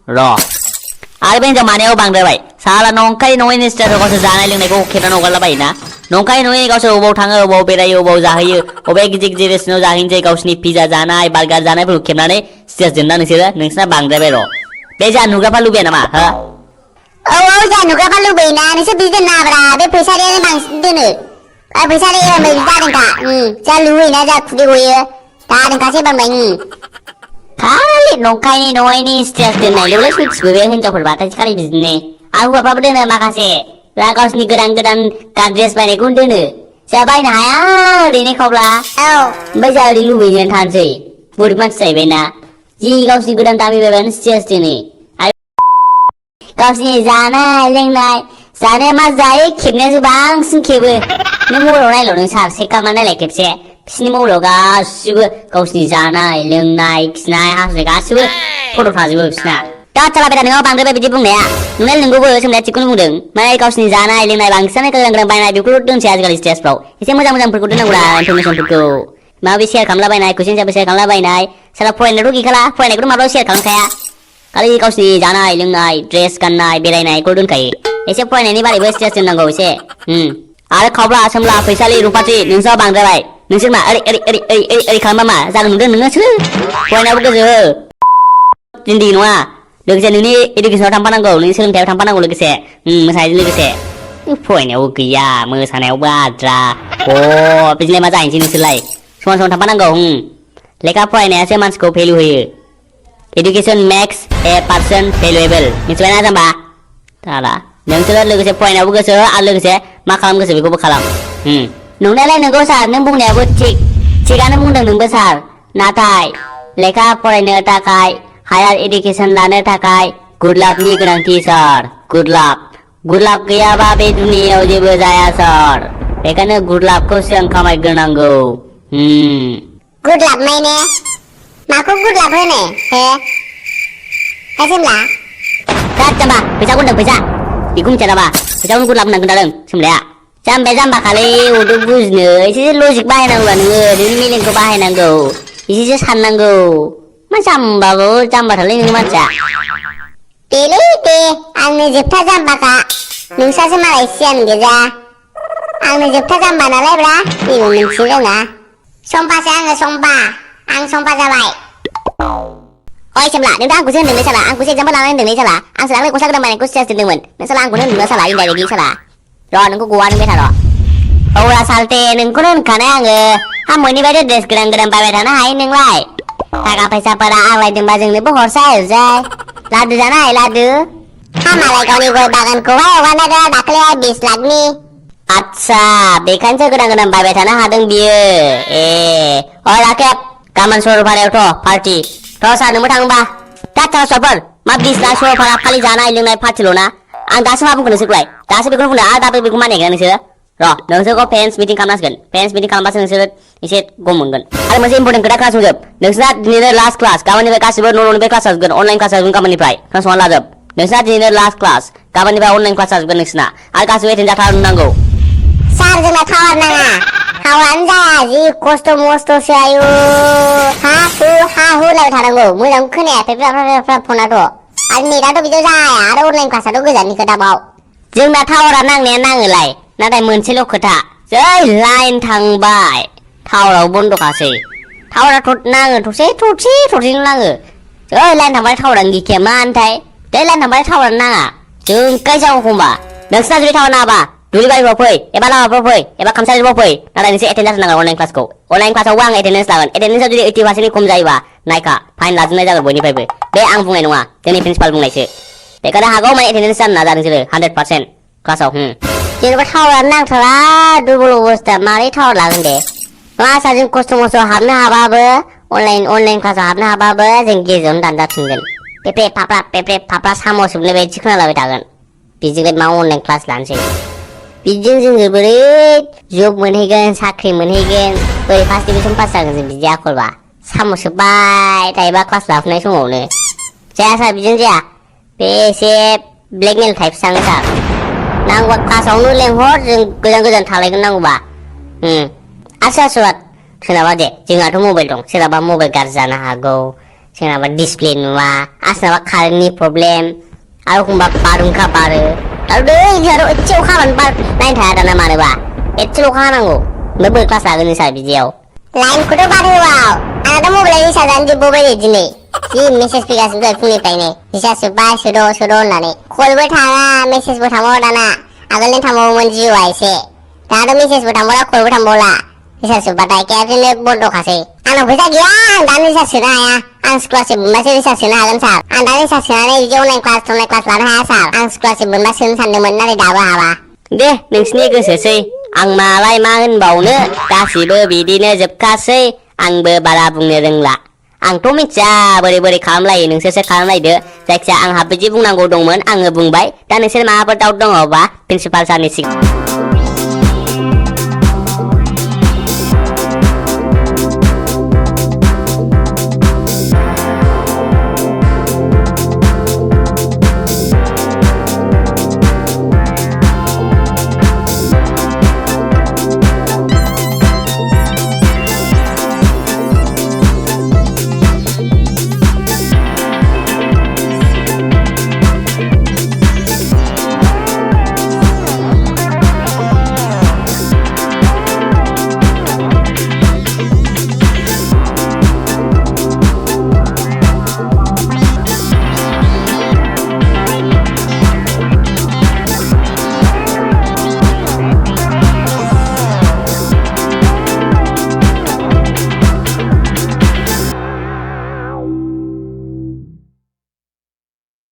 र' आरो बे हिनजाव मानायाव बांद्रायबाय साला नंखाय नङैनि स्टेटासआव गावसोर जानाय लोंनायखौ खेबनानै हगारलाबायोना नंखाय नङै गावसोर अबाव थाङो अबाव बेरायो अबाव जाहैयो अबे गिदिर गिदिर रेस्टुरेन्टआव जाहैनोसै गावसिनि पिज्जा जानाय बार्गार जानायफोरखौ खेबनानै स्टेटास दोनना नोंसोरना बांद्रायबाय र' बे जा नुग्राफ्रा लुबैया नामा हो औ जा नुग्राफ्रा लुबैयोना नोंसोर बिदि दोननाब्रा बे फैसारियानो बांसिन दोनो फैसारि जादोंखा जा लुबैयोना जा खुदै गयो जादोंखासै बांद्राय खालि नंखायनि नङैनि स्टेटास दोननायल'लै मिथिबो बे हिनजावफोरबाथाय खालि बिदिनो आरो हौवाफ्राबो दोनो माखासे गावसिनि गोदान गोदान ड्रेस बायनायखौनो दोनो जोंहा बायनो हाया ओरैनो खावब्ला ओमफ्राय जोंहा ओरै लुबैनानै थानोसै गरिब मानसि जाहैबायना जि गावसिनि गोदान दामि बायबानो स्टेटास दोनो गावसिनि जानाय लोंनाय जानाया मा जायो खेबनायासो बांसिन खेबो नों मबाइलाव नायल' नों सार चेक खालामनानै नायलाय खेबसे बिसिनि मबाइलाव गासिबो गावसिनि जानाय लोंनाय खिनाय हासुनाय गासिबो फट' थाजोबो बिसिना दा चालाबाय नोंनाव बांद्राय बिदि बुंनाया नुनाय नोंगौबो सोमनाया थिगखौनो बुंदों माने गावसिनि जानाय लोंनाय बांसिनानो गोदान गोदान बायनाय बेखौ दोनसै आजिखालि स्टेजफ्राव एसे मोजां मोजांफोरखौ दोननांगौरा इनफरमेसनफोरखौ माबा शेयार खालामलाबायनाय कुइसन एन्सारबो शेयार खालामलाबायनाय साला फरायनायथ' गैखाला फरायनायखौथ' माब्लाबा शेयार खालामखाया खालि गावसिनि जानाय लोंनाय ड्रेस गाननाय बेरायनायखौ दोनखायो एसे फरायनायनि बारैबो स्टेज दोननांगौ एसे आरो खावब्ला सोमब्ला फैसालि रुपाथि नोंसोर बांद्रायबाय नोंसोर मा ओरै खालामबा मा जागोन नुदों नोंसोर फरायनायावबो गोसो हो जिन्दगि नङा लोगोसे नोंनि इडुकेसनाव थांफानांगौ नोंनि सोलोंथायाव थांफानांगौ लोगोसे मोसानायजों लोगोसे फरायनायावबो गैया मोसानायावबो आद्रा बिदिलाय मा जाहैनोसै नोंसोरलाय समान समान थांफानांगौ लेखा फरायनायासो मानसिखौ भेलु होयो एडुकेसन मेक्स ए पार्सन भेलुएबल मिथिबायना जाम्बा ताला नोंसोरो लोगोसे फरायनायावबो गोसो आरो लोगोसे मा खालाम गोसो बेखौबो खालाम नंनायालाय नोंगौ सार नों बुंनायाबो थिगानो बुंदों नोंबो सार नाथाय लेखा फरायनो थाखाय हायार एडुकेसन लानो थाखाय गुड लाकनि गोनांथि सार गुड लाक गैयाबा बे दुनियायाव जेबो जाया सार बेखायनो गुड लाकखौ सिगां खामायग्रोनांगौ गुड लाक माने माखौ गुड लाक होनो हे सोमला दा जाम्बा फैसाखौ होनदों फैसा बेखौ मिथिया नामा फैसाखौनो गुड लाक होननानै खोन्थादों सोमलाया जाम्बा खालि उदै बुजिनो एसे लजिक बाहायनांगौ नोङो नोंनि मेलेमखौ बाहायनांगौ एसेसो साननांगौ मा जाम्बाथारलै नोंनि मानसिया दे आंनो जोबथा जाम्बाखा नोंसासो मालाय सियान गोजा आंनो जोबथा जाम्बा नालाय ब्रा जेबो मिन्थिनो रोङा सम्पासो आं सम्पा जाबाय ओइ सोमला नोंथ' आंखौसो होनदोंलै साला आंखौसो एग्जाम्पोल लानानै होनदोंलै साला आं दाख्लै गस्ला गोदान बायनायखौ स्टेटास दोनदोंमोन नों साला आंखौनो होनदों साला इनडाइरेक्टलि साला र' नोंखौ गवा नोंबाय थार' औरा सालथे नोंखौनो होनखानाय आङो हामोनिफ्रायथ' ड्रेस गोदान बायबाय थानो हायो नोंलाय थाखा फैसाफोरा आग्लायदोंबा जोंनोबो हरसाय ओरैजाय लादु जानाय लादु मालाय गावनि गय बागानखौहाय हगारनायदा दाख्लैहाय 20 लाखनि आच्छा बेखायनोसो गोदान बायबाय थानो हादों बियो राकेब गाबोन सरलपारायावथ' पार्टि सार नोंबो थाङोबा दा सरफोर मा 20 लाख सरलपारा खालि जानाय लोंनाय पार्टिल' ना आं दासो मा बुंखो नोंसोरखौलाय दासो बेखौनो बुंदों आरो दाबो बेखौ मानिगोन नोंसोरो नोंसोरखौ पेरेन्टस मिटिं खालामनांसिगोन पेरेन्टस मिटिं खालामबासो नोंसोरो एसे गम मोनगोन आरो मोनसे इम्परटेन्ट खोथा खोनासंजोब नोंसोरना दिनैनो लास्ट क्लास गाबोननिफ्राय गासिबो न'निफ्राय क्लास जाजोबगोन अनलाइन क्लास जाजोबगोन गाबोननिफ्राय खोनासंना लाजोब नोंसोरना दिनैनो लास्ट क्लास गाबोननिफ्राय अनलाइन क्लास जाजोबगोन नोंसोरना आरो गासिबो एटेन्ड जाथारनांगौ सार जोंना टावार नाङा टावारानो जाया जि खस्थ' मस्थ'सो आयु हा हु लायबाय थानांगौ मोजां खोनाया फेफ्रा फनाथ' आरो नेटाथ' बिदियाव जाया आरो अनलाइन क्लासाथ' गोजाननि खोथाबाव जोंना टावारा नांनाया नाङोलाय नाथाय मोनसेल' खोथा जै लाइन थांबाय टावाराव बन्द'खासै टावारा नाङो थरसेल' नाङो जै लाइन थांबाय टावारानो गैखाया मानोथाय जै लाइन थांबाय टावारानो नाङा जोंखायसो एखमबा नोंसिना जुदि टावार नाङाबा दुलिबारिफ्राव फै एबा लामाफ्राव फै एबा खामसालिफ्राव फै नाथाय नोंसोर एटेन्ड जाथारनांगोन अनलाइन क्लासखौ अनलाइन क्लासावबो आं एटेन्डेन्स लागोन एटेन्डेन्सआ जुदि 80% खम जायोबा नायखा फाइन लाजोबनाय जागोन बयनिफ्रायबो बे आं बुंनाय नङा जोंनि प्रिन्सिपाल बुंनायसो बेखायनो हागौ माने एटेन्डेन्स जानो नाजा नोंसोरो 100% क्लासाव जेनेबा टावारानो नांथारा दुरबल अबस्था मारै टावार लागोन दे क्लासा जों खस्थ' मस्थ' हाबनो हाबाबो अनलाइन क्लासाव हाबनो हाबाबो जों गेजेरावनो दानजाफिनगोन पेप्रे फाफ्रा साम' सोबनाय बायदि खोनालाबाय थागोन बिदिनो मा अनलाइन क्लास लानोसै बिदिजों जोङो बोरै जब मोनहैगोन साख्रि मोनहैगोन बोरै फार्स्ट डिभिजन पास जागोन जों बिदि आखलबा साम' सोबबाय थायोबा क्लास लाफुनाय समावनो जाया सार बिदिनो जाया बे एसे ब्लेकमेल टाइपसो थाङो सार नांगौबा क्लासावनो लेंहर जों गोजान थालायगोन नांगौबा आच्छा सोनाबा दे जोंहाथ' मबाइल दं सोरहाबा मबाइल गाज्रि जानो हागौ सोरनाबा डिसप्ले नुवा आसनाबा कारेन्टनि प्रब्लेम आरो एखमबा बारहुंखा बारो आरो दैयाव एसे अखा हाबानो बार लाइन थाया दाना मानोबा एसेल' अखा हानांगौ ओमफ्राय बोरै क्लास लागोन नोंसा बिदियाव लाइनखौथ' बाद होआव आंनाथ' मबाइला रिसार्जआनो जोबबावबाय दिनै जि मेसेज फैगासिनो दहाय फुंनिफ्रायनो रिसार्ज जोब्बाय सोद' होननानै कलबो थाङा मेसेजबो थांबावा दाना आगोलनि थांबावोमोन जिअ'आ एसे दाथ' मेसेजबो थांबावला कलबो थांबावला रिसार्ज जोब्बाथाय केबजोंनो बन्द'खासै आंनाव फैसा गैया आं दानो रिसार्ज सोनो हाया आं स्कलारशिप मोनबासो रिसार्ज सोनो हागोन सार आं दा रिसार्ज सोनानै बिदि अनलाइन क्लास लानो हाया सार आं स्कलारशिप मोनबा सोनो सानदोंमोन नाथाय दाबो हाबा दे नोंसिनि गोसोसै आं मालाय मा होनबावनो गासिबो बिदिनो जोबखासै आंबो बारा बुंनो रोंला आंथ' मिथिया बोरै खालामलायो नोंसोरसो खालामलायदो जायखिजाया आंहा बिदि बुंनांगौ दंमोन आङो बुंबाय दा नोंसोर माबाफोर दाउट दङबा प्रिन्सिपाल सारनि सिगाङाव